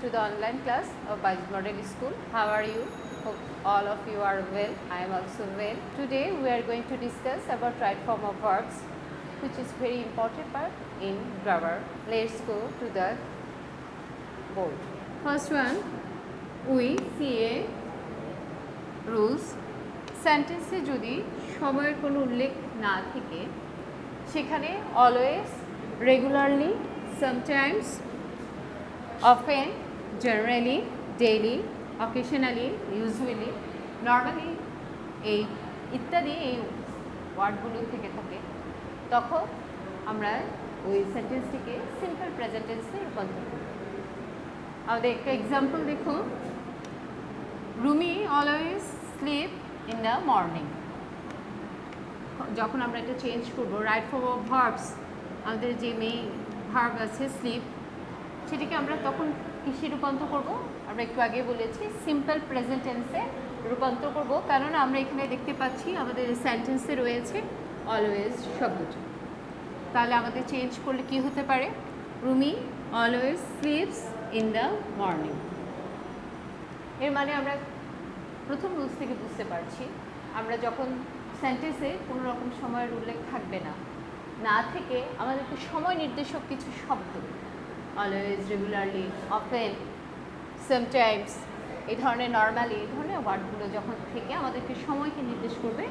to the online class of Bajaj Model School. How are you? Hope all of you are well. I am also well. Today we are going to discuss about right form of verbs, which is very important part in grammar. Let's go to the board. First one, we CA rules. সেন্টেন্সে যদি সময়ের কোনো উল্লেখ না থাকে সেখানে always, regularly, sometimes, often, generally, daily, occasionally, usually, normally এই ইত্যাদি এই ওয়ার্ডগুলো থেকে থাকে তখন আমরা ওই সেন্টেন্সটিকে সিম্পল প্রেজেন্ট টেন্সে রূপান্তর করি। আমাদের একটা এক্সাম্পল দেখুন, Rumi always slip in the morning. যখন আমরা এটা চেঞ্জ করবো, রাইট ফর্ম অফ ভার্বস, আমাদের যে মেইন ভার্ব আছে স্লিপ, সেটিকে আমরা তখন কিসে রূপান্তর করব? আমরা একটু আগে বলেছি সিম্পল প্রেজেন্ট টেন্সে রূপান্তর করব, কারণ আমরা এখানে দেখতে পাচ্ছি আমাদের সেন্টেন্সে রয়েছে অলওয়েজ শব্দটি। তাহলে আমাদের চেঞ্জ করলে কি হতে পারে? Rumi always sleeps in the morning. এর মানে আমরা প্রথম রুলস থেকে বুঝতে পারছি, আমরা যখন সেন্টেন্সে কোনো রকম সময়ের উল্লেখ থাকবে না থেকে আমাদেরকে সময় নির্দেশক কিছু শব্দ, অলওয়েজ, রেগুলারলি, অফেন, সামটাইমস, এই ধরনের নর্মালি, এই ধরনের ওয়ার্ডগুলো যখন থেকে আমাদেরকে সময়কে নির্দেশ করবে,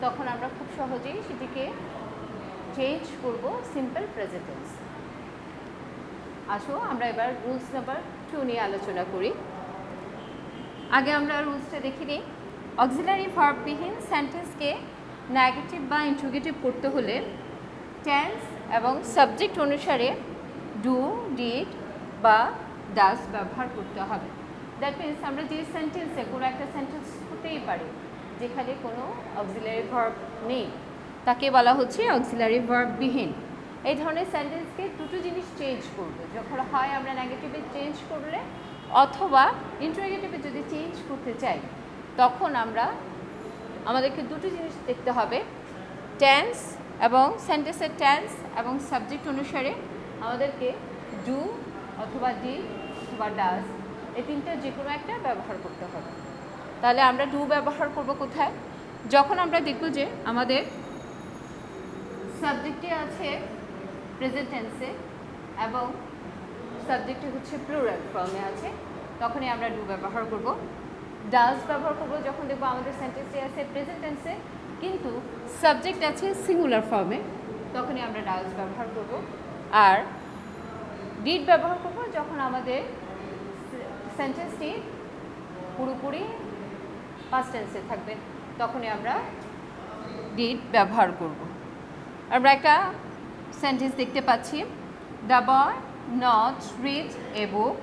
তখন আমরা খুব সহজেই সেটিকে চেঞ্জ করব সিম্পল প্রেজেন্ট টেন্স। আসো আমরা এবার রুলস নাম্বার 2 নিয়ে আলোচনা করি। আগে আমরা রুলসটা দেখে নিই। অক্সিলারি ভার্ববিহীন সেন্টেন্সকে নেগেটিভ বা ইন্ট্রোগেটিভ করতে হলে টেন্স এবং সাবজেক্ট অনুসারে ডু, ডিড বা ডাস ব্যবহার করতে হবে। দ্যাট মিনস আমরা যে সেন্টেন্সে কোনো একটা সেন্টেন্স হতেই পারে যেখানে কোনো অক্সিলারি ভার্ব নেই, তাকে বলা হচ্ছে অক্সিলারি ভার্ববিহীন। এই ধরনের সেন্টেন্সকে দুটো জিনিস চেঞ্জ করবো, যখন হয় আমরা নেগেটিভে চেঞ্জ করলে অথবা ইন্টারোগেটিভে যদি চেঞ্জ করতে চাই, তখন আমাদেরকে দুটো জিনিস দেখতে হবে, টেন্স এবং সেন্টেন্সের টেন্স এবং সাবজেক্ট অনুসারে আমাদেরকে ডু অথবা ডিড অথবা ডাস, এই তিনটা যে কোনো একটা ব্যবহার করতে হবে। তাহলে আমরা ডু ব্যবহার করব কোথায়? যখন আমরা দেখব যে আমাদের সাবজেক্টে আছে প্রেজেন্ট টেন্সে এবং সাবজেক্টে হচ্ছে প্লুরাল ফর্মে আছে, তখনই আমরা ডু ব্যবহার করব। ডাস ব্যবহার করব যখন দেখব আমাদের সেন্টেন্সে আছে প্রেজেন্ট টেন্সে কিন্তু সাবজেক্ট আছে সিঙ্গুলার ফর্মে, তখনই আমরা ডাস ব্যবহার করব। আর ডিড ব্যবহার করব যখন আমাদের সেন্টেন্সটি পুরোপুরি পাস্ট টেন্সে থাকবে, তখনই আমরা ডিড ব্যবহার করব। আমরা একটা সেন্টেন্স দেখতে পাচ্ছি, the boy not read a book.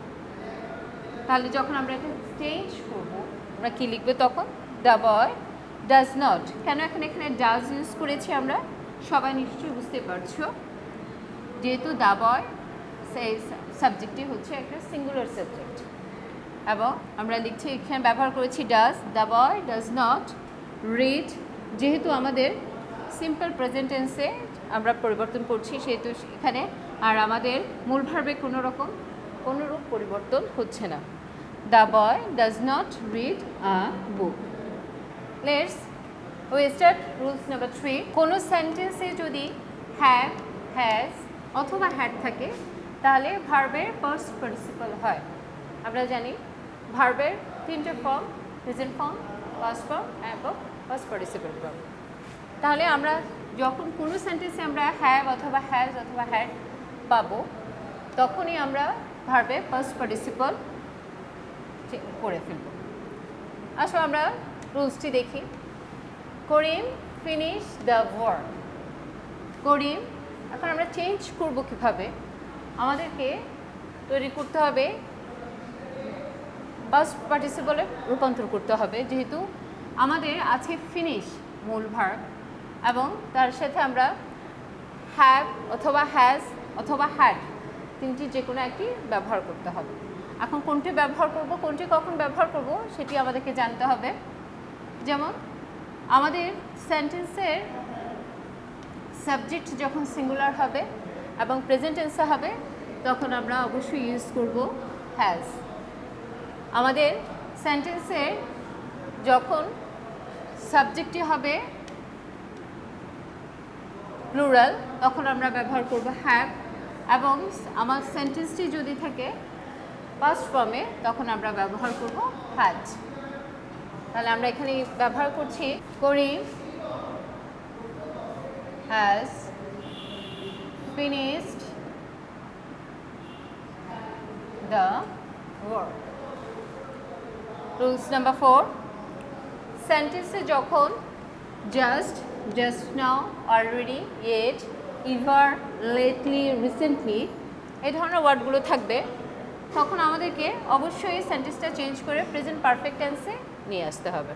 তাহলে যখন আমরা এটা চেঞ্জ করব, আমরা কী লিখবো তখন? The boy does not. কেন এখানে ডাজ ইউজ করেছি আমরা? সবাই নিশ্চয়ই বুঝতে পারছো, যেহেতু দ্য বয় সেই সাবজেক্টটি হচ্ছে একটা সিঙ্গুলার সাবজেক্ট এবং আমরা লিখছি এখানে ব্যবহার করেছি does. The boy does not read, যেহেতু আমাদের সিম্পল প্রেজেন্ট টেন্সে আমরা পরিবর্তন করছি সেহেতু এখানে আর আমাদের মূল ভার্বে কোনোরূপ পরিবর্তন হচ্ছে না। The boy does not read a book. We start rules number 3। কোনো সেন্টেন্সে যদি হ্যাভ, হ্যাজ অথবা হ্যাড থাকে তাহলে ভার্বের পাস্ট পার্টিসিপল হয়। আমরা জানি ভার্বের তিনটে form, present form, past form এবং পাস্ট পার্টিসিপল ফর্ম। তাহলে আমরা যখন কোনো সেন্টেন্সে আমরা হ্যাভ অথবা হ্যাজ অথবা হ্যাড পাবো, তখনই আমরা ভার্বের পাস্ট পার্টিসিপল করে ফেলব। আসো আমরা রুলসটি দেখি। করিম ফিনিশ দ্য ওয়ার্ক। করিম, এখন আমরা চেঞ্জ করব কীভাবে? আমাদেরকে তৈরি করতে হবে, পাস্ট পার্টিসিপলে রূপান্তর করতে হবে, যেহেতু আমাদের আছে ফিনিশ মূল ভার্ব এবং তার সাথে আমরা হ্যাভ অথবা হ্যাজ অথবা হ্যাড তিনটি যে কোনো একটি ব্যবহার করতে হবে। এখন কোনটি ব্যবহার করব, কোনটি কখন ব্যবহার করব সেটি আমাদেরকে জানতে হবে। যেমন আমাদের সেন্টেন্সের সাবজেক্ট যখন সিঙ্গুলার হবে এবং প্রেজেন্ট টেন্সে হবে, তখন আমরা অবশ্যই ইউজ করব হ্যাজ। আমাদের সেন্টেন্সের যখন সাবজেক্টটি হবে প্লুরাল তখন আমরা ব্যবহার করব হ্যাভ, এবং আমার সেন্টেন্সটি যদি থাকে পাস্ট ফর্মে তখন আমরা ব্যবহার করব হ্যাড। তাহলে আমরা এখানে ব্যবহার করছি Karim has finished the work. Rules number 4, সেন্টেন্সে যখন just, just now, already, yet, ever, lately, recently এই ধরনের ওয়ার্ডগুলো থাকবে তখন আমাদেরকে অবশ্যই সেন্টেন্সটা চেঞ্জ করে প্রেজেন্ট পারফেক্ট টেন্সে নিয়ে আসতে হবে।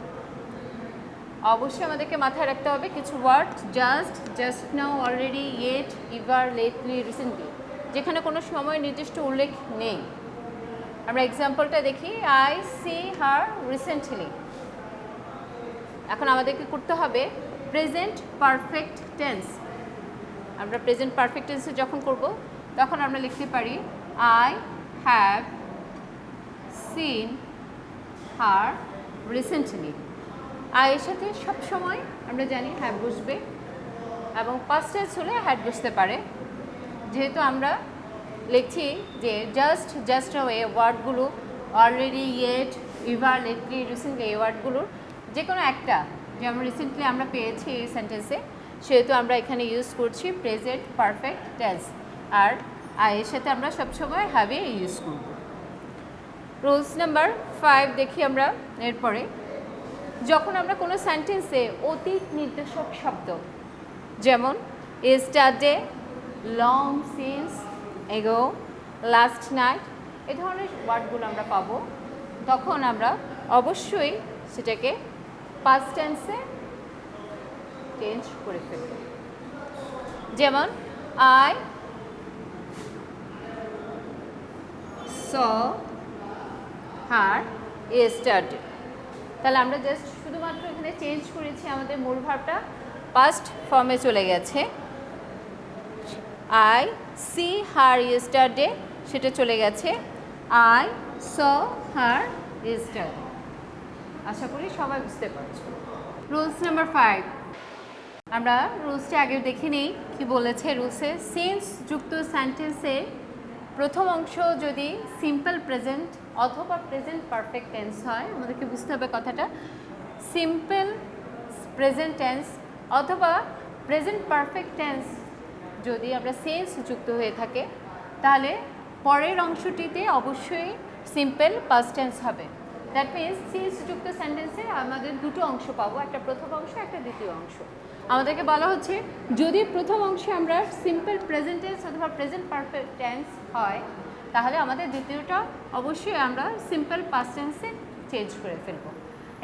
অবশ্যই আমাদেরকে মাথায় রাখতে হবে কিছু word just, just now, already, yet, ever, lately, recently যেখানে কোনো সময় নির্দিষ্ট উল্লেখ নেই। আমরা এক্সাম্পলটা দেখি, আই সি হার রিসেন্টলি। এখন আমাদেরকে করতে হবে প্রেজেন্ট পারফেক্ট টেন্স। আমরা প্রেজেন্ট পারফেক্ট টেন্সে যখন করব তখন আমরা লিখতে পারি I have seen her recently. আয়ের সাথে সবসময় আমরা জানি হ্যাভ বসবে এবং পাস্ট টেন্স হলে হ্যাড বসতে পারে। যেহেতু আমরা লিখছি যে জাস্ট, জাস্ট এই ওয়ার্ডগুলো already, yet, ever, lately, recently এই ওয়ার্ডগুলোর যে কোনো একটা, যেমন রিসেন্টলি আমরা পেয়েছি এই সেন্টেন্সে, সেহেতু আমরা এখানে ইউজ করছি প্রেজেন্ট পারফেক্ট টেন্স, আর এর সাথে আমরা সবসময় হ্যাভে ইউজ করব। রুলস নাম্বার 5 দেখি আমরা এরপরে, যখন আমরা কোনো সেন্টেন্সে অতীত নির্দেশক শব্দ যেমন ইয়েস্টারডে, লং সিন্স, এগো, লাস্ট নাইট এই ধরনের ওয়ার্ডগুলো আমরা পাবো, তখন আমরা অবশ্যই সেটাকে পাস্ট টেন্সে চেঞ্জ করে ফেলব। যেমন আই স হার ইয়েস্টারডে। তাহলে আমরা জাস্ট শুধুমাত্র এখানে চেঞ্জ করেছি, আমাদের মূল ভার্বটা পাস্ট ফর্মে চলে গেছে। আই সি হার ইয়েস্টারডে সেটা চলে গেছে আই স হার ইয়েস্টারডে। আশা করি সবাই বুঝতে পারছো। রুলস নাম্বার 5, আমরা রুলসটা আগে দেখে নিই কী বলেছে। রুলসে সিন্স যুক্ত সেন্টেন্সের প্রথম অংশ যদি সিম্পল প্রেজেন্ট অথবা প্রেজেন্ট পারফেক্ট টেন্স হয়, আমাদেরকে বুঝতে হবে কথাটা, সিম্পল প্রেজেন্ট টেন্স অথবা প্রেজেন্ট পারফেক্ট টেন্স যদি আমরা সেন্স যুক্ত হয়ে থাকে তাহলে পরের অংশটিতে অবশ্যই সিম্পল পাস্ট টেন্স হবে। দ্যাট মিনস সেন্স যুক্ত সেন্টেন্সে আমাদের দুটো অংশ পাবো, একটা প্রথম অংশ, একটা দ্বিতীয় অংশ। আমাদেরকে বলা হচ্ছে যদি প্রথম অংশে আমরা সিম্পল প্রেজেন্ট টেন্স অথবা প্রেজেন্ট পারফেক্ট টেন্স হয় তাহলে আমাদের দ্বিতীয়টা অবশ্যই আমরা সিম্পল পাস্ট টেন্সে চেঞ্জ করে ফেলব।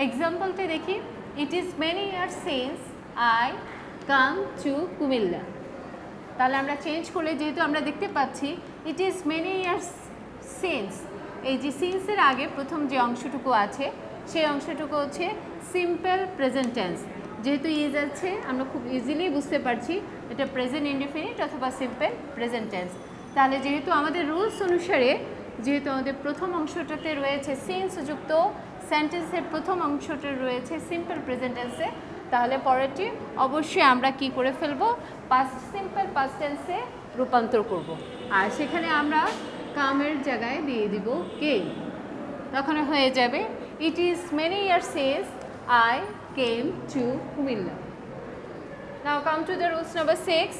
এক্সাম্পলটা দেখি, it is many years since I come to Comilla. তাহলে আমরা চেঞ্জ করলে যেহেতু আমরা দেখতে পাচ্ছি it is many years since, এই যে সিন্সের আগে প্রথম যে অংশটুকু আছে সেই অংশটুকু হচ্ছে সিম্পল প্রেজেন্ট টেন্স। যেহেতু ইজ আছে আমরা খুব ইজিলি বুঝতে পারছি এটা প্রেজেন্ট ইনডেফিনিট অথবা সিম্পল প্রেজেন্ট টেন্স। তাহলে যেহেতু আমাদের রুলস অনুসারে যেহেতু আমাদের প্রথম অংশটাতে রয়েছে সিন্স যুক্ত সেন্টেন্সের প্রথম অংশটা রয়েছে সিম্পল প্রেজেন্ট টেন্সে, তাহলে পরেরটি অবশ্যই আমরা কি করে ফেলবো, পাস্ট সিম্পল পাস্ট টেন্সে রূপান্তর করব। আর সেখানে আমরা কামের জায়গায় দিয়ে দিব কেম, তখন হয়ে যাবে it is many years since I came to Comilla. Now come to the rules number 6,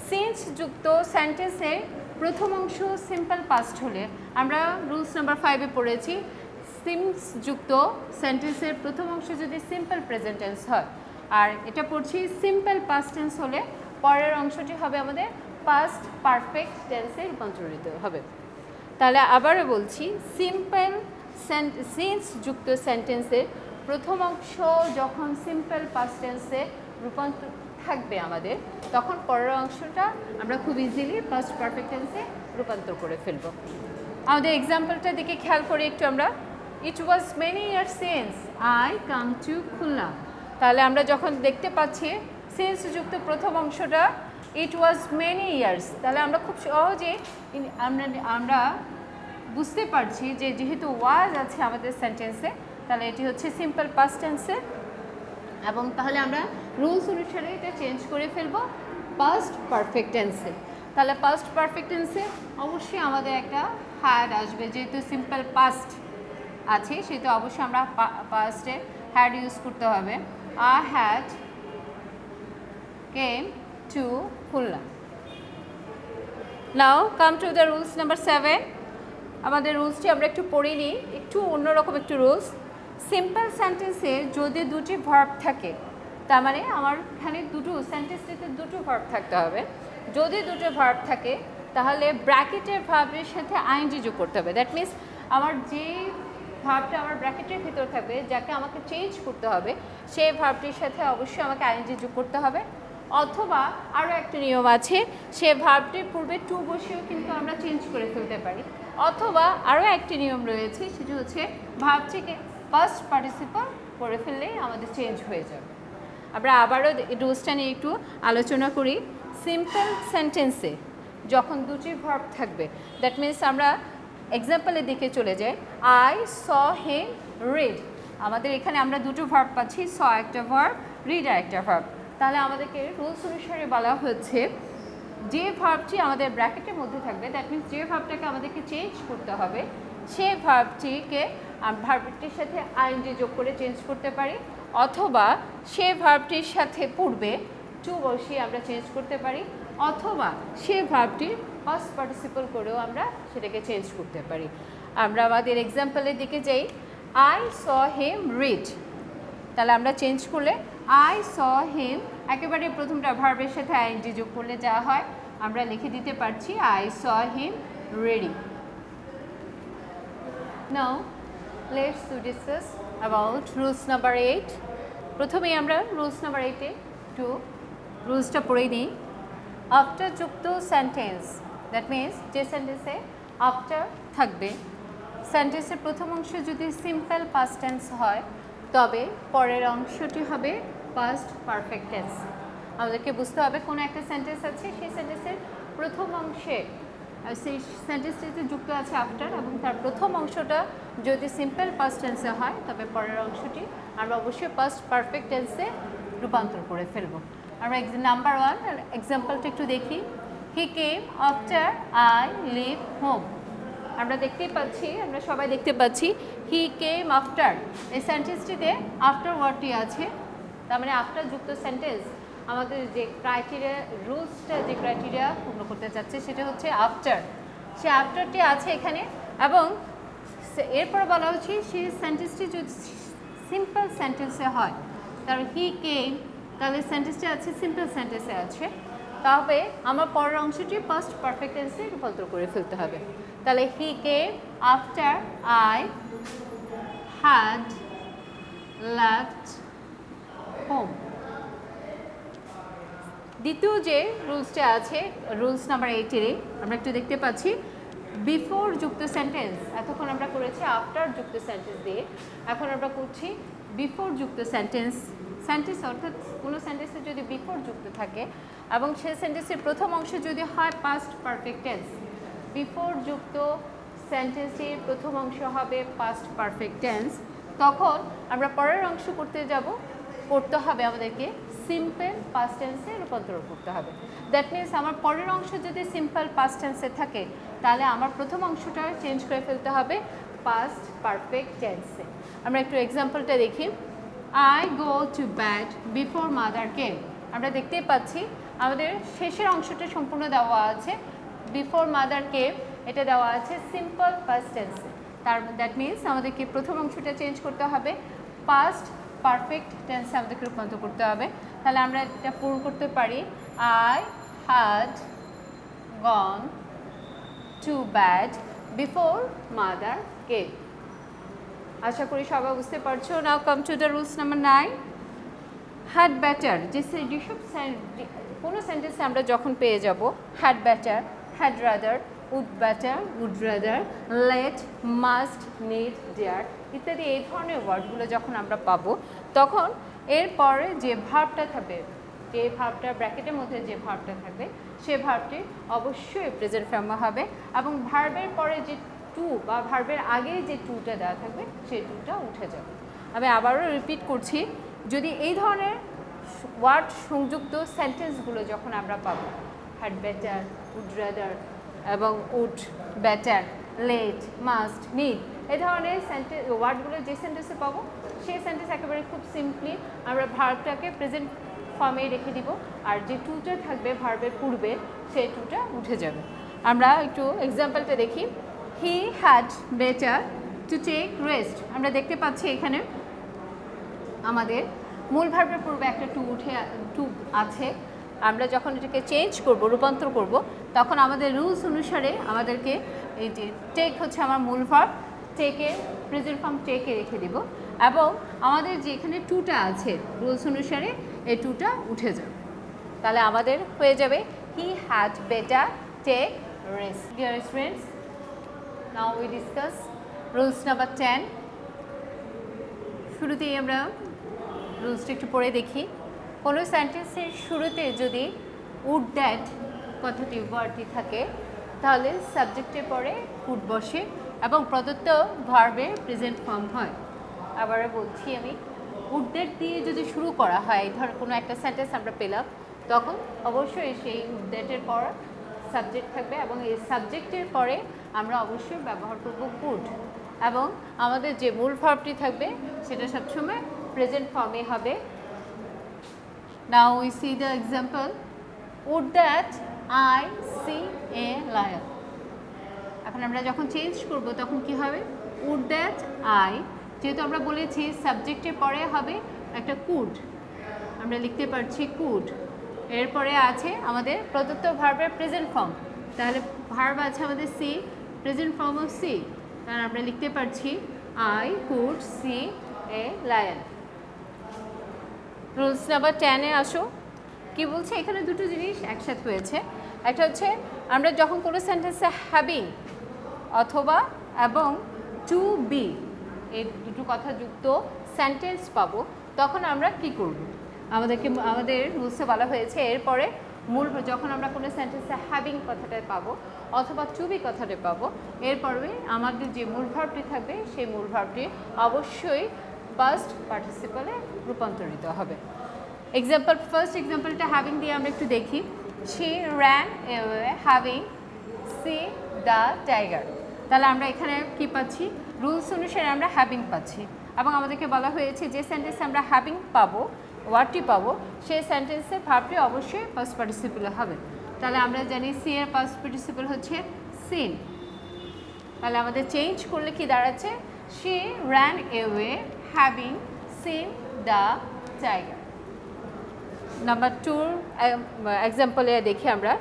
since যুক্ত সেন্টেন্সের প্রথম অংশ সিম্পল পাস্ট হলে, আমরা রুলস নাম্বার 5-এ পড়েছি সিন্স যুক্ত সেন্টেন্সের প্রথম অংশ যদি সিম্পল প্রেজেন্ট টেন্স হয়, আর এটা পড়ছি সিম্পল পাস্ট টেন্স হলে পরের অংশটি হবে আমাদের পাস্ট পারফেক্ট টেন্সে রূপান্তরিত হবে। তাহলে আবারও বলছি, সিম্পল সিন্স যুক্ত সেন্টেন্সের প্রথম অংশ যখন সিম্পল পাস্ট টেন্সে রূপান্তর থাকবে আমাদের, তখন পরের অংশটা আমরা খুব ইজিলি পাস্ট পারফেক্ট টেন্সে রূপান্তর করে ফেলব। আমাদের এক্সাম্পলটা দিকে খেয়াল করি একটু আমরা, it was many years since I come to Khulna. তাহলে আমরা যখন দেখতে পাচ্ছি সিন্স যুক্ত প্রথম অংশটা ইট ওয়াজ মেনি ইয়ার্স, তাহলে আমরা খুব সহজে আমরা বুঝতে পারছি যে যেহেতু ওয়াজ আছে আমাদের সেন্টেন্সে, তাহলে এটি হচ্ছে সিম্পল পাস্ট টেন্সে, এবং তাহলে আমরা রুলস অনুসারে এটা চেঞ্জ করে ফেলবো পাস্ট পারফেক্ট টেন্সে। তাহলে পাস্ট পারফেক্ট টেন্সে অবশ্যই আমাদের একটা হ্যাড আসবে, যেহেতু সিম্পল পাস্ট আছে সেহেতু অবশ্যই আমরা পাস্টে হ্যাড ইউজ করতে হবে। I had came to Khulna. Now come to the rules number 7। আমাদের রুলসটি আমরা একটু পড়ে নিই, একটু অন্যরকম একটু রুলস। সিম্পল সেন্টেন্সে যদি দুটি ভার্ব থাকে, তার মানে আমার এখানে দুটো সেন্টেন্সটিতে দুটো ভার্ব থাকতে হবে। যদি দুটো ভার্ব থাকে তাহলে ব্র্যাকেটের ভার্বের সাথে আইএনজি যোগ করতে হবে। দ্যাট মিনস আমার যে ভার্বটা আমার ব্র্যাকেটের ভিতর থাকবে, যাকে আমাকে চেঞ্জ করতে হবে, সেই ভার্বটির সাথে অবশ্যই আমাকে আইএনজি যোগ করতে হবে। অথবা আরও একটা নিয়ম আছে, সে ভার্বটির পূর্বে টু বসেও কিন্তু আমরা চেঞ্জ করে ফেলতে পারি। অথবা আরও একটি নিয়ম রয়েছে, সেটা হচ্ছে ভার্বটিকে ফার্স্ট পার্টিসিপল করে ফেললেই আমাদের চেঞ্জ হয়ে যাবে। আমরা আবারও রুলসটা নিয়ে একটু আলোচনা করি। সিম্পল সেন্টেন্সে যখন দুটি ভার্ব থাকবে, দ্যাট মিনস আমরা এক্সাম্পলের দিকে চলে যাই। I saw him read. আমাদের এখানে আমরা দুটো ভার্ব পাচ্ছি, স একটা ভার্ব, রিড একটা ভার্ব। তাহলে আমাদেরকে রুলস অনুসারে বলা হচ্ছে যে ভার্বটি আমাদের ব্র্যাকেটের মধ্যে থাকবে, দ্যাট মিনস যে ভার্বটাকে আমাদেরকে চেঞ্জ করতে হবে, সেই ভার্বটিকে ভার্বটির সাথে আইএনজি যোগ করে চেঞ্জ করতে পারি। অথবা সে ভার্বটির সাথে পূর্বে টু বসিয়ে আমরা চেঞ্জ করতে পারি। অথবা সে ভার্বটির পাস্ট পার্টিসিপল করেও আমরা সেটাকে চেঞ্জ করতে পারি। আমরা আমাদের এক্সাম্পলের দিকে যাই। I saw him read. তাহলে আমরা চেঞ্জ করলে আই স হিম, একেবারে প্রথমটা ভার্বের সাথে আইএনজি যোগ করলে যা হয় আমরা লিখে দিতে পারছি I saw him reading. Now let's to discuss about rules number 8। প্রথমেই আমরা রুলস নাম্বার 8-এ একটু রুলসটা পড়ে নিই। আফটার যুক্ত সেন্টেন্স, দ্যাট মিনস যে সেন্টেন্সে আফটার থাকবে, সেন্টেন্সের প্রথম অংশ যদি সিম্পল পাস্ট টেন্স হয়, তবে পরের অংশটি হবে পাস্ট পারফেক্ট টেন্স। আমাদেরকে বুঝতে হবে কোনো একটা সেন্টেন্স আছে, সেই সেন্টেন্সের প্রথম অংশে সেই সেন্টেন্সটিতে যুক্ত আছে আফটার, এবং তার প্রথম অংশটা যদি সিম্পল পাস্ট টেন্সে হয়, তবে পরের অংশটি আমরা অবশ্যই পাস্ট পারফেক্ট টেন্সে রূপান্তর করে ফেলব। আমরা নাম্বার 1 এক্সাম্পলটা একটু দেখি। He came after I leave home. আমরা দেখতেই পাচ্ছি, আমরা সবাই দেখতে পাচ্ছি হি কেম আফটার। এই সেন্টেন্সটিতে আফটার ওয়ার্ডটি আছে, তার মানে আফটার যুক্ত সেন্টেন্স আমাদের যে ক্রাইটেরিয়া, রুলসটা যে ক্রাইটেরিয়া পূর্ণ করতে চাচ্ছে সেটা হচ্ছে আফটার। সে আফটারটি আছে এখানে, এবং এরপর বলা হচ্ছে সেই সেন্টেন্সটি যদি সিম্পল সেন্টেন্সে হয়, তার হি কেম, তাহলে সেন্টেন্সটি আছে সিম্পল সেন্টেন্সে আছে, তবে আমার পরের অংশটি পাস্ট পারফেক্ট টেন্সে রূপান্তর করে ফেলতে হবে। তাহলে he came after I had left home. দ্বিতীয় যে রুলসটা আছে, রুলস নাম্বার 8-এর আমরা একটু দেখতে পাচ্ছি বিফোর যুক্ত সেন্টেন্স। এতক্ষণ আমরা করেছি আফটার যুক্ত সেন্টেন্স দিয়ে, এখন আমরা করছি বিফোর যুক্ত সেন্টেন্স। সেন্টেন্স অর্থাৎ কোনো সেন্টেন্সে যদি বিফোর যুক্ত থাকে এবং সেই সেন্টেন্সের প্রথম অংশ যদি হয় পাস্ট পারফেক্ট টেন্স, বিফোর যুক্ত সেন্টেন্সের প্রথম অংশ হবে পাস্ট পারফেক্ট টেন্স, তখন আমরা পরের অংশ করতে হবে আমাদেরকে সিম্পল পাস্ট টেন্সে রূপান্তর করতে হবে। দ্যাট মিনস আমার পরের অংশ যদি সিম্পল পাস্ট টেন্সে থাকে, তাহলে আমার প্রথম অংশটা চেঞ্জ করে ফেলতে হবে পাস্ট পারফেক্ট টেন্সে। আমরা একটু এক্সাম্পলটা দেখি। I go to bad before mother কেম। আমরা দেখতেই পাচ্ছি আমাদের শেষের অংশটা সম্পূর্ণ দেওয়া আছে বিফোর মাদার কেম, এটা দেওয়া আছে সিম্পল পাস্ট টেন্সে। দ্যাট মিনস আমাদেরকে প্রথম অংশটা চেঞ্জ করতে হবে পাস্ট পারফেক্ট টেন্সে আমাদেরকে রূপান্তর করতে হবে। তাহলে আমরা এটা পূরণ করতে পারি I had gone to bad before mother came. আশা করি সবাই বুঝতে পারছো। Now come to the rules number 9। Had better, যেসব কোনো সেন্টেন্সে আমরা যখন পেয়ে যাব had better, had rather, would better, would rather, let, must, need, dare ইত্যাদি এই ধরনের ওয়ার্ডগুলো যখন আমরা পাবো, তখন এরপরে যে ভার্বটা থাকবে, যে ভার্বটা ব্র্যাকেটের মধ্যে যে ভার্বটা থাকবে, সে ভার্বটি অবশ্যই প্রেজেন্ট ফর্মে হবে, এবং ভার্বের পরে যে টু বা ভার্বের আগে যে টুটা দেওয়া থাকবে সেই টুটা উঠে যাবে। আমি আবারও রিপিট করছি, যদি এই ধরনের ওয়ার্ড সংযুক্ত সেন্টেন্সগুলো যখন আমরা পাবো, হ্যাড বেটার, উড রাদার এবং would better, let, must, need, এই ধরনের ওয়ার্ডগুলো যে সেন্টেন্সে পাবো সেই সেন্টেন্স একেবারে খুব সিম্পলি আমরা ভার্বটাকে প্রেজেন্ট ফর্মে রেখে দিব, আর যে টুটা থাকবে ভার্বের পূর্বে সেই টুটা উঠে যাবে। আমরা একটু এক্সাম্পলটা দেখি। He had better to take rest. আমরা দেখতে পাচ্ছি এখানে আমাদের মূল ভার্বের পূর্বে একটা টু আছে। আমরা যখন এটাকে চেঞ্জ করব, রূপান্তর করব, তখন আমাদের রুলস অনুসারে আমাদেরকে এই যে টেক হচ্ছে আমার মূল ভার্ব, টেকের প্রেজেন্ট ফর্ম টেকে রেখে দিব এবং আমাদের যে এখানে টুটা আছে রুলস অনুসারে এই টুটা উঠে যাবে। তাহলে আমাদের হয়ে যাবে he had better take rest. Dear students, now we discuss rules number 10। শুরুতেই আমরা রুলসটা একটু পড়ে দেখি। কোনো সেন্টেন্সের শুরুতে যদি উড দ্যাট কথাটি ওয়ার্ডটি থাকে তাহলে সাবজেক্টের পরে উড বসে এবং প্রদত্ত ভার্বের প্রেজেন্ট ফর্ম হয়। আবারও বলছি আমি, উড দ্যাট দিয়ে যদি শুরু করা হয়, ধর কোনো একটা সেন্টেন্স আমরা পেলাম, তখন অবশ্যই সেই উড দ্যাটের পর সাবজেক্ট থাকবে এবং এই সাবজেক্টের পরে আমরা অবশ্যই ব্যবহার করব কুড, এবং আমাদের যে মূল ভার্বটি থাকবে সেটা সবসময় প্রেজেন্ট ফর্মে হবে। Now we see the example. Would that I see a lion? এখন আমরা যখন চেঞ্জ করব তখন কি হবে? Would that I, যেহেতু আমরা বলেছি সাবজেক্টের পরে হবে একটা কুড, আমরা লিখতে পারছি কুড, এরপরে আছে আমাদের প্রদত্ত ভার্বের প্রেজেন্ট ফর্ম, তাহলে ভার্ব আছে আমাদের see, present form of see, তাহলে আমরা লিখতে পারছি I could see a lion. Rules number 10-এ আসো। কি বলছে এখানে? দুটো জিনিস একসাথে হয়েছে। একটা হচ্ছে আমরা যখন কোনো সেন্টেন্সে হ্যাভিং অথবা এবং টু বি এই দুটো কথা যুক্ত সেন্টেন্স পাবো, তখন আমরা কি করব? আমাদের রুলসে বলা হয়েছে এরপরে মূল, যখন আমরা কোনো সেন্টেন্সে হ্যাভিং কথাটা পাবো অথবা টু বি কথাটা পাবো, এরপরে আমাদের যে মূল ভার্বটি থাকবে সেই মূল ভার্বটি অবশ্যই পাস্ট পার্টিসিপলে রূপান্তরিত হবে। এক্সাম্পল, ফার্স্ট এক্সাম্পলটা হ্যাভিং দিয়ে আমরা একটু দেখি। She ran away having C the tiger. তাহলে আমরা এখানে কি পাচ্ছি? রুলস অনুসারে আমরা হ্যাভিং পাচ্ছি এবং আমাদেরকে বলা হয়েছে যে সেন্টেন্সে আমরা হ্যাভিং পাবো, ওয়ার্ডটি পাবো, সেই সেন্টেন্সের ভার্বটি অবশ্যই পাস্ট পার্টিসিপলে হবে। তাহলে আমরা জানি সি এর পাস্ট পার্টিসিপল হচ্ছে সিন। তাহলে আমাদের চেঞ্জ করলে কি দাঁড়াচ্ছে? She ran away having seen the tiger. Number 2 এক্সাম্পলে দেখি আমরা,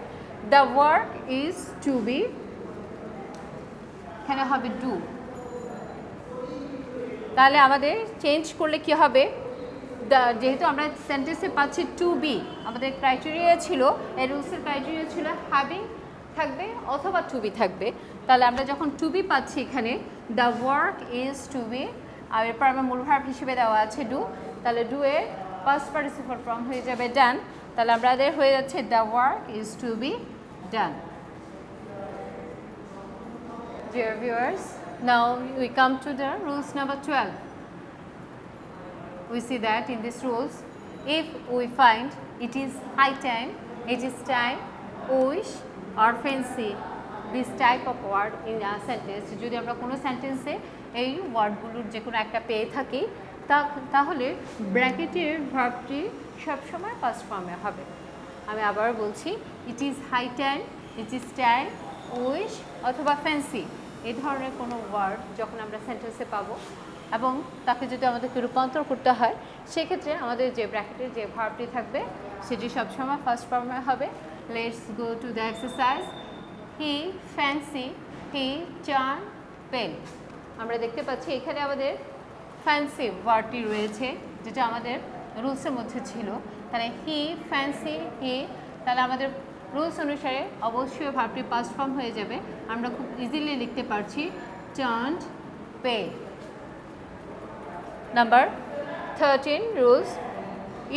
the work is to be, এখানে হবে ডু। তাহলে আমাদের চেঞ্জ করলে কি হবে? যেহেতু আমরা সেন্টেন্সে পাচ্ছি টু বি, আমাদের ক্রাইটেরিয়া ছিল, এই রুলসের ক্রাইটেরিয়া ছিল হ্যাভিং থাকবে অথবা টু বি থাকবে। তাহলে আমরা যখন টু বি পাচ্ছি এখানে, the work is to be, আর এরপর আমার মূল ভার্ব হিসেবে দেওয়া আছে ডু, তাহলে ডু এর পাস্ট পার্টিসিপল ফর্ম হয়ে যাবে ডান। তাহলে আমাদের হয়ে যাচ্ছে the work is to be done. Dear viewers, now we come to the rules number 12. We see that in these rules, if we find it is high time, it is time, wish or fancy, this type of word in a sentence, যদি আমরা কোনো সেন্টেন্সে এই ওয়ার্ডগুলোর যে কোনো একটা পেয়ে থাকি, তাহলে ব্র্যাকেটের ভার্বটি সবসময় পাস্ট ফর্মে হবে। আমি আবার বলছি, it is high time, it is time, wish অথবা ফ্যান্সি, এই ধরনের কোনো ওয়ার্ড যখন আমরা সেন্টেন্সে পাবো এবং তাকে যদি আমাদেরকে রূপান্তর করতে হয়, সেক্ষেত্রে আমাদের যে ব্র্যাকেটের যে ভার্বটি থাকবে সেটি সবসময় ফার্স্ট ফর্মে হবে। Let's go to the exercise. He fancy, he churn pen. আমরা দেখতে পাচ্ছি এখানে আমাদের ফ্যান্সি ওয়ার্ডটি রয়েছে, যেটা আমাদের রুলসের মধ্যে ছিল। তাহলে হি ফ্যান্সি হি, তাহলে আমাদের রুলস অনুসারে অবশ্যই ভার্বটি পাস্ট ফর্ম হয়ে যাবে। আমরা খুব ইজিলি লিখতে পারছি চার্নড pay. Number 13 rules.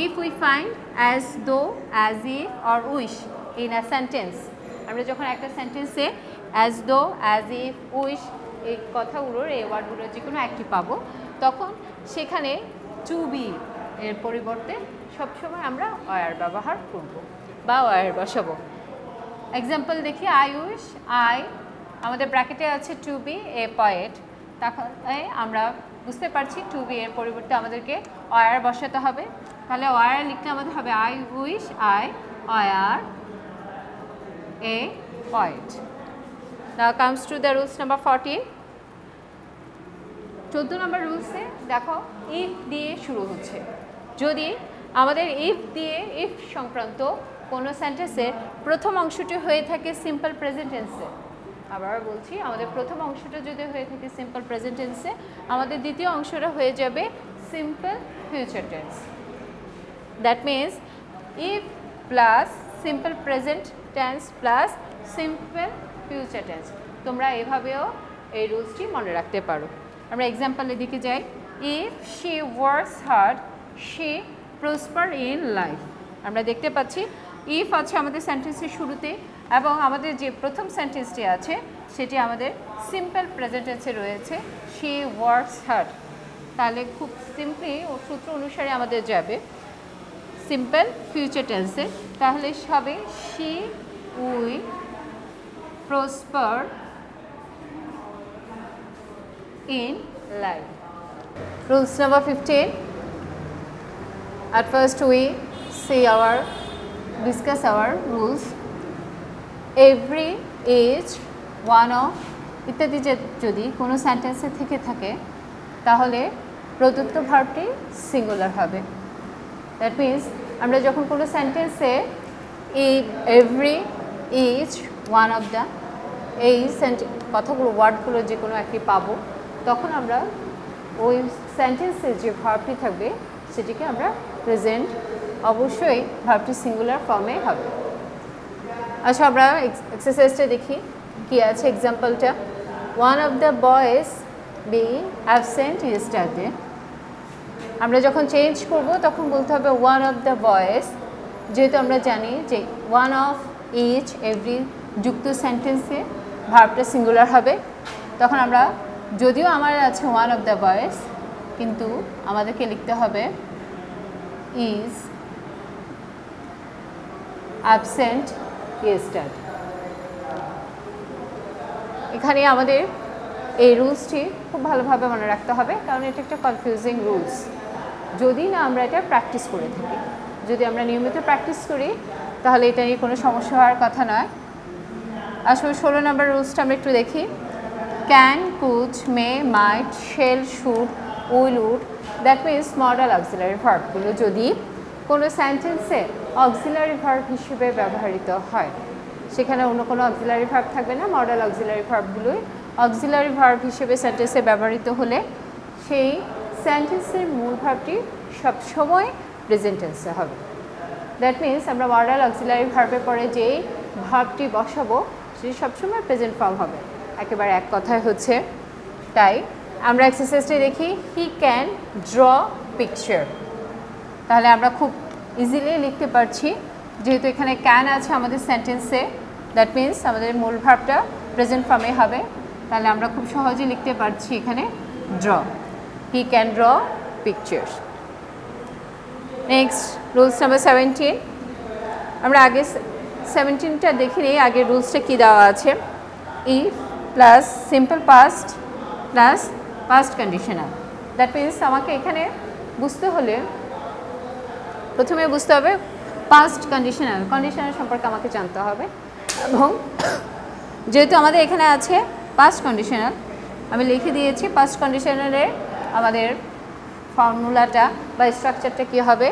If we find as though, as if or wish in a sentence, আমরা যখন একটা সেন্টেন্সে as though, as if, wish এই কথাগুলোর এই ওয়ার্ডগুলোর যে কোনো একটি পাবো, তখন সেখানে টু বি এর পরিবর্তে সবসময় আমরা ওয়ার ব্যবহার করব বা ওয়ার বসাবো। এক্সাম্পল দেখি, আই উইশ, আই আমাদের ব্র্যাকেটে আছে টু বি এ পয়েট, তাহলে আমরা বুঝতে পারছি টু বি এর পরিবর্তে আমাদেরকে ওয়ার বসাতে হবে। তাহলে ওয়ার লিখতে আমাদের হবে I wish, I were a poet. Now comes to the rules number 14. 14 নম্বর রুলসে দেখো ইফ দিয়ে শুরু হচ্ছে। যদি আমাদের ইফ দিয়ে ইফ সংক্রান্ত কোনো সেন্টেন্সের প্রথম অংশটি হয়ে থাকে সিম্পল প্রেজেন্ট টেন্সে, আবার বলছি আমাদের প্রথম অংশটা যদি হয়ে থাকে সিম্পল প্রেজেন্ট টেন্সে, আমাদের দ্বিতীয় অংশটা হয়ে যাবে simple future tense. That means if plus simple present tense plus simple future tense. তোমরা এভাবেও এই রুলসটি মনে রাখতে পারো। আমরা এক্সাম্পলের দিকে যাই। If she works hard she prosper in life. আমরা দেখতে পাচ্ছি ইফ আছে আমাদের সেন্টেন্সের শুরুতে, এবং আমাদের যে প্রথম সেন্টেন্সটি আছে সেটি আমাদের সিম্পল প্রেজেন্ট টেন্সে রয়েছে, শি ওয়ার্কস হার্ড। তাহলে খুব সিম্পলি ও সূত্র অনুসারে আমাদের যাবে সিম্পল ফিউচার টেন্সে, তাহলে হবে she will prosper in life. Rules number 15. At first we discuss our rules. Every, each, one of ইত্যাদি যদি কোনো সেন্টেন্সে থেকে থাকে তাহলে প্রদত্ত ভার্বটি সিঙ্গুলার হবে। দ্যাট মিনস আমরা যখন কোনো সেন্টেন্সে every, each, one of the এই কথাগুলো ওয়ার্ডগুলো যে কোনো একটি পাবো, তখন আমরা ওই সেন্টেন্সের যে ভার্বটি থাকবে সেটিকে আমরা প্রেজেন্ট, অবশ্যই ভার্বটি সিঙ্গুলার ফর্মে হবে। আচ্ছা, আমরা এক্সারসাইজটা দেখি কি আছে এক্সাম্পলটা। One of the boys being absent yesterday. আমরা যখন চেঞ্জ করব তখন বলতে হবে ওয়ান অফ দ্য বয়েজ, যেহেতু আমরা জানি যে ওয়ান অফ, ইচ, এভরি যুক্ত সেন্টেন্সে ভার্বটা সিঙ্গুলার হবে। তখন আমরা, যদিও আমার আছে ওয়ান অফ দ্য বয়েজ, কিন্তু আমাদেরকে লিখতে হবে ইজ অ্যাবসেন্ট ইয়েস্টারডে। এখানে আমাদের এই রুলসটি খুব ভালোভাবে মনে রাখতে হবে, কারণ এটা একটা কনফিউজিং রুলস যদি না আমরা এটা প্র্যাকটিস করে থাকি। যদি আমরা নিয়মিত প্র্যাকটিস করি তাহলে এটা নিয়ে কোনো সমস্যা হওয়ার কথা নয়। আসলে 16 নম্বর রুলসটা আমরা একটু দেখি। Can, could, may, might, shall, should, will, would, that means modal auxiliary ভার্বগুলো যদি কোনো সেন্টেন্সে অক্সিলারি ভার্ব হিসেবে ব্যবহৃত হয়, সেখানে অন্য কোনো অক্সিলারি ভার্ব থাকবে না, মডাল অক্সিলারি ভার্বগুলোই অক্সিলারি ভার্ব হিসেবে সেন্টেন্সে ব্যবহৃত হলে সেই সেন্টেন্সের মূল ভার্বটি সবসময় প্রেজেন্ট টেন্সে হবে। দ্যাট মিনস আমরা মডাল অক্সিলারি ভার্বের পরে যেই ভার্বটি বসাবো সেটি সবসময় প্রেজেন্ট ফর্ম হবে, একেবারে এক কথায় হচ্ছে। তাই আমরা এক্সারসাইজটি দেখি। He can draw picture. তাহলে আমরা খুব ইজিলি লিখতে পারছি, যেহেতু এখানে ক্যান আছে আমাদের সেন্টেন্সে, দ্যাট মিনস আমাদের মূল ভার্বটা প্রেজেন্ট ফর্মে হবে। তাহলে আমরা খুব সহজেই লিখতে পারছি এখানে draw, he can draw pictures. Next rules number 17। আমরা আগে 17টা দেখি নিই, আগে রুলসটা কী দেওয়া আছে। If plus simple past plus past conditional. That means আমাকে এখানে বুঝতে হলে প্রথমে বুঝতে হবে পাস্ট কন্ডিশনাল সম্পর্কে আমাকে জানতে হবে, এবং যেহেতু আমাদের এখানে আছে পাস্ট কন্ডিশনাল, আমি লিখে দিয়েছি পাস্ট কন্ডিশনালের আমাদের ফর্মুলাটা বা স্ট্রাকচারটা কী হবে।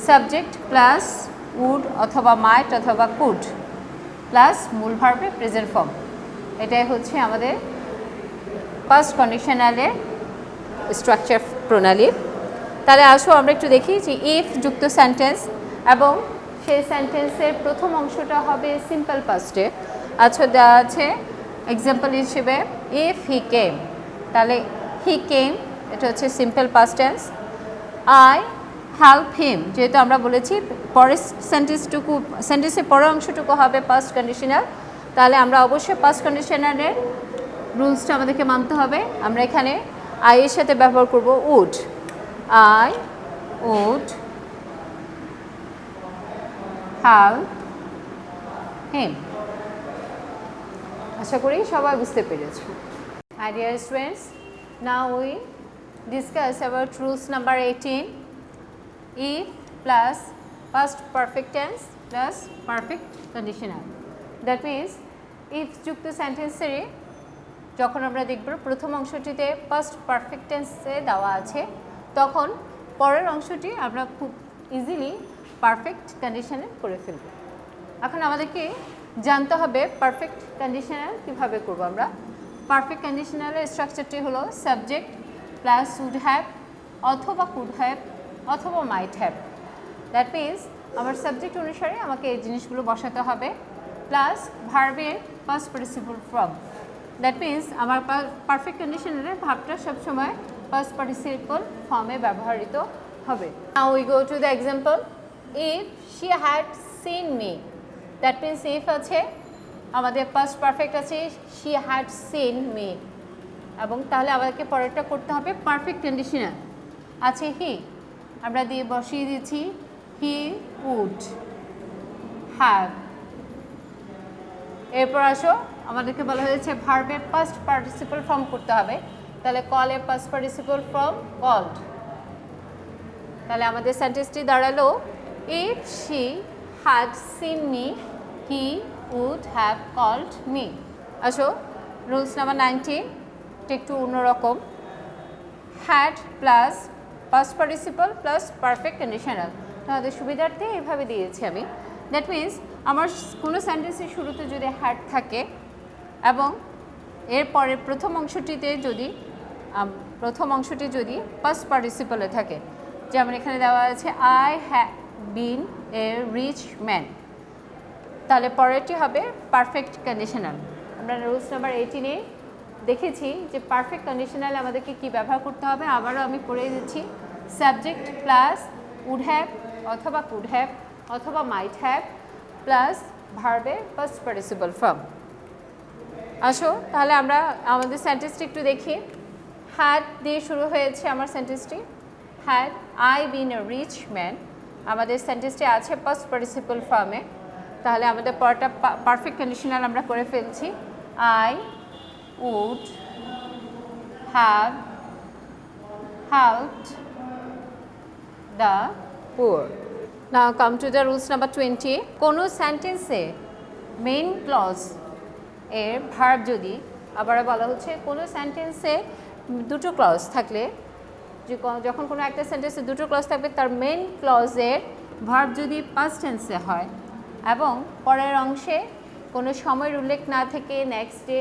সাবজেক্ট প্লাস উড অথবা মাইট অথবা কুড প্লাস মূল ভার্বের প্রেজেন্ট ফর্ম, এটাই হচ্ছে আমাদের পাস্ট কন্ডিশনালের স্ট্রাকচার প্রণালী। তাহলে আসো আমরা একটু দেখি যে ইফ যুক্ত সেন্টেন্স এবং সেই সেন্টেন্সের প্রথম অংশটা হবে সিম্পল পাস্টে। আচ্ছা, দেওয়া আছে এক্সাম্পল হিসেবে ইফ হি কেম, তাহলে হি কেম এটা হচ্ছে simple past tense. I help him, যেহেতু আমরা বলেছি পরের সেন্টেন্সের পরের অংশটুকু হবে পাস্ট কন্ডিশনাল, তাহলে আমরা অবশ্যই পাস্ট কন্ডিশনালের রুলসটা আমাদেরকে মানতে হবে। আমরা এখানে আই এর সাথে ব্যবহার করব would. I would have him. আশা করি সবাই বুঝতে পেরেছো। My dear students, now we discuss about rules number 18. If plus past perfect tense plus perfect conditional. That means if যুক্ত সেন্টেন্সে যখন আমরা দেখব প্রথম অংশটিতে past perfect tense দেওয়া আছে, তখন পরের অংশটি আমরা খুব ইজিলি পারফেক্ট কন্ডিশনে করে ফেলব। এখন আমাদেরকে জানতে হবে পারফেক্ট কন্ডিশনাল কিভাবে করব। আমরা পারফেক্ট কন্ডিশনালের স্ট্রাকচারটি হলো সাবজেক্ট প্লাস উড হ্যাভ অথবা কুড হ্যাভ অথবা মাইট হ্যাভ। দ্যাট মিনস আমার সাবজেক্ট অনুসারে আমাকে এই জিনিসগুলো বসাতে হবে, প্লাস ভার্বের past participle form. That means আমার পারফেক্ট কন্ডিশনালের ভাবটা সবসময় পাস্ট পার্টিসিপল ফর্মে ব্যবহৃত হবে। Now we go to the example. If she had seen me, that means if আছে, আমাদের পাস্ট পারফেক্ট আছে শি হ্যাড সিন মি, এবং তাহলে আমাদেরকে পরেরটা করতে হবে পারফেক্ট কন্ডিশনাল। আছে হি, আমরা দিয়ে বসিয়ে দিচ্ছি হি উড হ্যাভ। এরপর আসো, আমাদেরকে বলা হয়েছে ভার্বের পাস্ট পার্টিসিপল ফর্ম করতে হবে, তাহলে কল এর পাস্ট পার্টিসিপল ফর্ম কল্ড। তাহলে আমাদের সেন্টেন্সটি দাঁড়ালো if she had seen me he would have called me. আসো রুলস নাম্বার 19, একটু অন্যরকম। Had plus past participle plus perfect conditional. তাহলে সুবিধার্থে এভাবে দিয়েছি আমি। দ্যাট মিনস আমার কোনো সেন্টেন্সের শুরুতে যদি হ্যাড থাকে এবং এরপরে প্রথম অংশটি যদি পাস্ট পার্টিসিপলে থাকে, যেমন এখানে দেওয়া আছে I have been a rich man, তাহলে পরেরটি হবে পারফেক্ট কন্ডিশনাল। আমরা রুলস নাম্বার 18-এ দেখেছি যে পারফেক্ট কন্ডিশনাল আমাদেরকে কি ব্যবহার করতে হবে। আবারও আমি পড়ে দিচ্ছি, সাবজেক্ট প্লাস উড হ্যাভ অথবা কুড হ্যাভ অথবা মাইট হ্যাভ প্লাস ভার্বের পাস্ট পার্টিসিপল ফর্ম। আসো তাহলে আমরা আমাদের সেন্টেন্সটি একটু দেখি। হ্যাড দিয়ে শুরু হয়েছে আমার সেন্টেন্সটি, had I been a rich man. আমাদের সেন্টেন্সটি আছে পাস্ট পার্টিসিপল ফর্মে, তাহলে আমাদের পরটা পারফেক্ট কন্ডিশনাল আমরা করে ফেলছি। I would have helped the poor. Now come to the rules number 20। কোনো সেন্টেন্সে মেইন ক্লজ এর ভার্ব যদি, আবার বলা হচ্ছে কোনো সেন্টেন্সে দুটো ক্লজ থাকলে, যখন কোনো একটা সেন্টেন্সে দুটো ক্লজ থাকবে, তার মেইন ক্লজের ভার্ব যদি পাস্ট টেন্সে হয় এবং পরের অংশে কোনো সময়ের উল্লেখ না থেকে next day,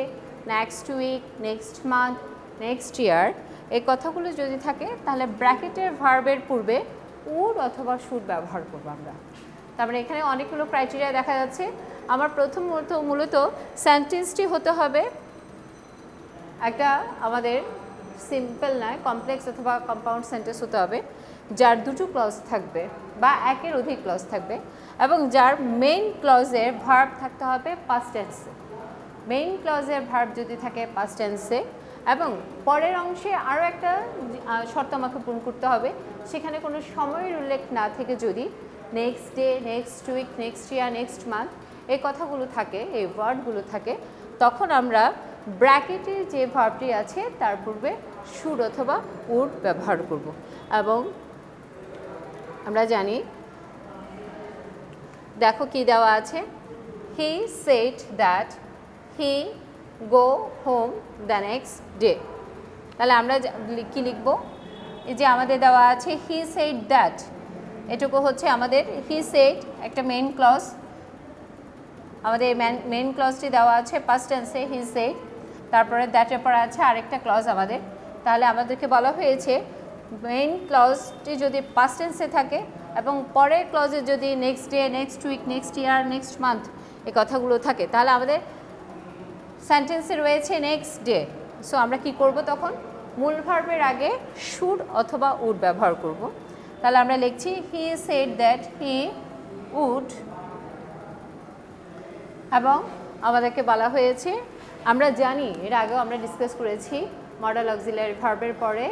next week, next month, next year এই কথাগুলো যদি থাকে, তাহলে ব্র্যাকেটের ভার্বের পূর্বে উড অথবা শুড ব্যবহার করবো আমরা। তারপরে এখানে অনেকগুলো ক্রাইটেরিয়া দেখা যাচ্ছে। আমার মূলত সেন্টেন্সটি হতে হবে একটা আমাদের সিম্পল নয়, কমপ্লেক্স অথবা কম্পাউন্ড সেন্টেন্স হতে হবে, যার দুটো ক্লজ থাকবে বা একের অধিক ক্লজ থাকবে এবং যার মেইন ক্লজের ভার্ব থাকতে হবে পাস্ট টেন্সে। মেইন ক্লজের ভার্ব যদি থাকে পাস্ট টেন্সে এবং পরের অংশে আরও একটা শর্ত আমাকে পূরণ করতে হবে, সেখানে কোনো সময়ের উল্লেখ না থেকে যদি next day, next week, next year, next month এই কথাগুলো থাকে, এই ওয়ার্ডগুলো থাকে, তখন আমরা ব্র্যাকেটে যে ভার্বটি আছে তার পূর্বে শুড অথবা উড ব্যবহার করব। এবং আমরা জানি, দেখো কি দেওয়া আছে, হি said that he go home the next day. তাহলে আমরা কি লিখব, এই যে আমাদের দেওয়া আছে হি সেড দ্যাট, এটুকু হচ্ছে আমাদের হি সেড একটা মেইন ক্লজ। আমাদের মেইন ক্লজটি দেওয়া আছে পাস্ট টেন্সে হি সেড, তারপরে দ্যাটের পর আছে আরেকটা ক্লজ আমাদের। তাহলে আমাদেরকে বলা হয়েছে মেইন ক্লজটি যদি পাস্ট টেন্সে থাকে এবং পরের ক্লজে যদি next day, next week, next year, next month এই কথাগুলো থাকে, তাহলে আমাদের সেন্টেন্সে রয়েছে নেক্সট ডে। সো আমরা কি করব, তখন মূল ভার্বের আগে শুড অথবা উড ব্যবহার করব। তাহলে আমরা লিখছি he said that he would, এবং আমাদেরকে বলা হয়েছে আমরা জানি এর আগেও আমরা ডিসকাস করেছি মডেল অক্সিলারি ভার্বের পরে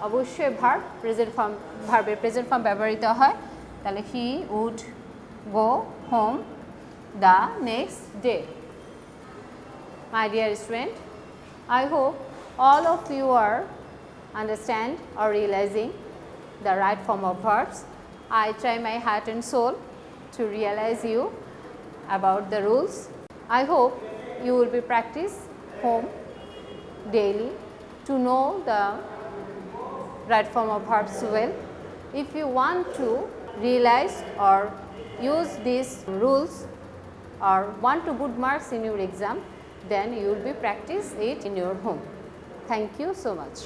অবশ্যই ভার্বের প্রেজেন্ট ফর্ম ব্যবহৃত হয়। তাহলে he would go home the next day. My dear student, I hope all of you are understand or realizing the right form of verbs. I try my heart and soul to realize you about the rules. I hope you will be practice home daily to know the right form of verbs well. If you want to realize or use these rules or want to good marks in your exam, then you will be practice it in your home. Thank you so much.